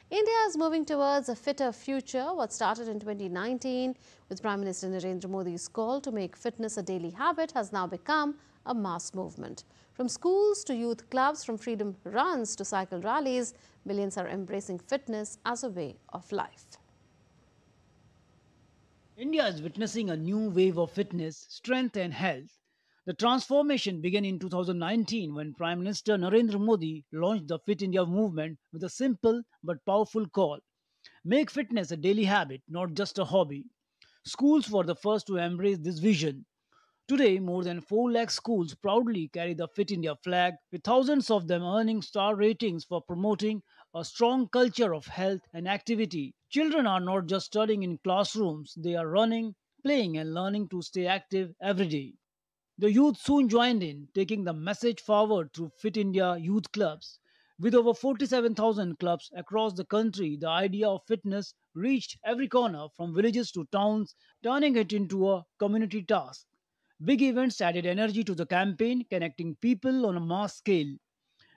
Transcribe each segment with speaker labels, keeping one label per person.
Speaker 1: India is moving towards a fitter future. What started in 2019 with Prime Minister Narendra Modi's call to make fitness a daily habit has now become a mass movement. From schools to youth clubs, from freedom runs to cycle rallies, millions are embracing fitness as a way of life.
Speaker 2: India is witnessing a new wave of fitness, strength, and health. The transformation began in 2019 when Prime Minister Narendra Modi launched the Fit India movement with a simple but powerful call: make fitness a daily habit, not just a hobby. Schools were the first to embrace this vision. Today, more than 4 lakh schools proudly carry the Fit India flag, with thousands of them earning star ratings for promoting a strong culture of health and activity. Children are not just studying in classrooms, they are running, playing, and learning to stay active every day. The youth soon joined in, taking the message forward through Fit India youth clubs. With over 47,000 clubs across the country, the idea of fitness reached every corner from villages to towns, turning it into a community task. Big events added energy to the campaign, connecting people on a mass scale.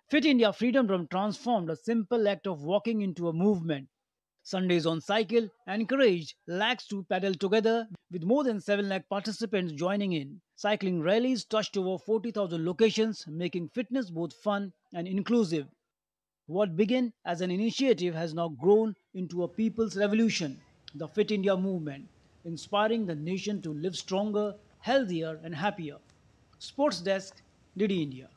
Speaker 2: Fit India Freedom Run transformed a simple act of walking into a movement. Sundays on Cycle encouraged lakhs to pedal together, with more than 7 lakh participants joining in. Cycling rallies touched over 40,000 locations, making fitness both fun and inclusive. What began as an initiative has now grown into a people's revolution, the Fit India movement, inspiring the nation to live stronger, healthier, and happier. Sports Desk, DD India.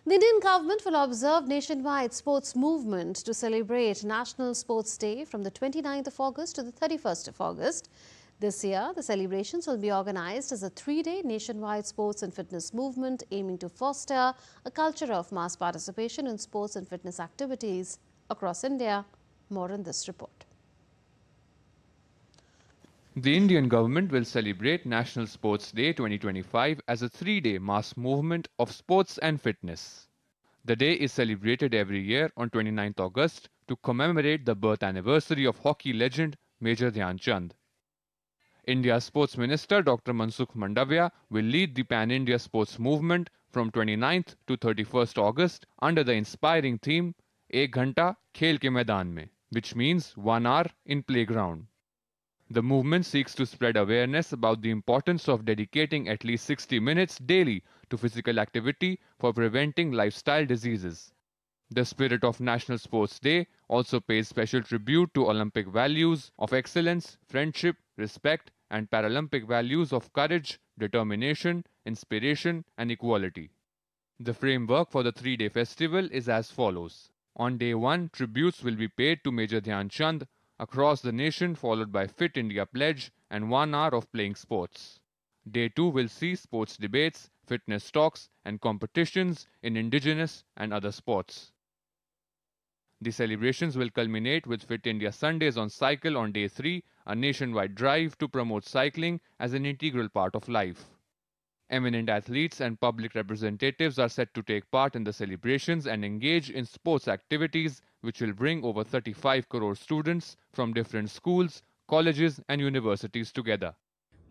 Speaker 1: The Indian government will observe nationwide sports movement to celebrate National Sports Day from the 29th of August to the 31st of August. This year, the celebrations will be organized as a 3-day nationwide sports and fitness movement aiming to foster a culture of mass participation in sports and fitness activities across India. More in this report.
Speaker 3: The Indian government will celebrate National Sports Day 2025 as a 3-day mass movement of sports and fitness. The day is celebrated every year on 29th August to commemorate the birth anniversary of hockey legend Major Dhyan Chand. India's Sports Minister Dr. Mansukh Mandavia will lead the Pan-India sports movement from 29th to 31st August under the inspiring theme Ek Ghanta Khel ke Maidan Mein, which means 1 hour in playground. The movement seeks to spread awareness about the importance of dedicating at least 60 minutes daily to physical activity for preventing lifestyle diseases. The spirit of National Sports Day also pays special tribute to Olympic values of excellence, friendship, respect, and Paralympic values of courage, determination, inspiration, and equality. The framework for the 3-day festival is as follows. On day 1, tributes will be paid to Major Dhyan Chand across the nation, followed by Fit India Pledge and 1 hour of playing sports. Day 2 will see sports debates, fitness talks, and competitions in indigenous and other sports. The celebrations will culminate with Fit India Sundays on Cycle on day 3, a nationwide drive to promote cycling as an integral part of life. Eminent athletes and public representatives are set to take part in the celebrations and engage in sports activities which will bring over 35 crore students from different schools, colleges and universities together.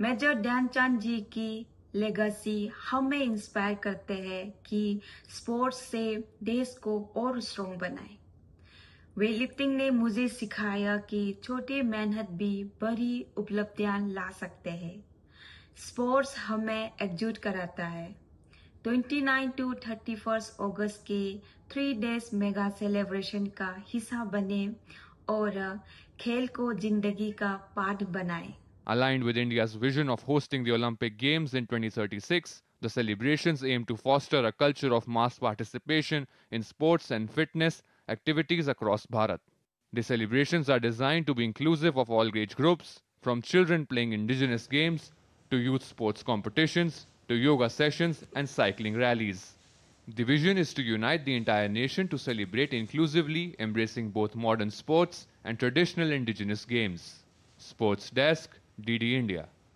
Speaker 4: Major Dhyan Chand ji की legacy हमें inspire करते हैं कि sports से देश को और strong बनाए। वेटलिफ्टिंग ने मुझे सिखाया कि छोटी मेहनत भी बड़ी उपलब्धियां ला सकते हैं। स्पोर्ट्स हमें एकजुट कराता है। 29 to 31 अगस्त के 3 days मेगा सेलिब्रेशन का हिस्सा बने और खेल को जिंदगी का पार्ट बनाए।
Speaker 3: Aligned with India's vision of hosting the Olympic Games in 2036, the celebrations aim to foster a culture of mass participation in sports and fitness activities across Bharat. The celebrations are designed to be inclusive of all age groups, from children playing indigenous games to youth sports competitions to yoga sessions and cycling rallies. The vision is to unite the entire nation to celebrate inclusively, embracing both modern sports and traditional indigenous games. Sports Desk, DD India.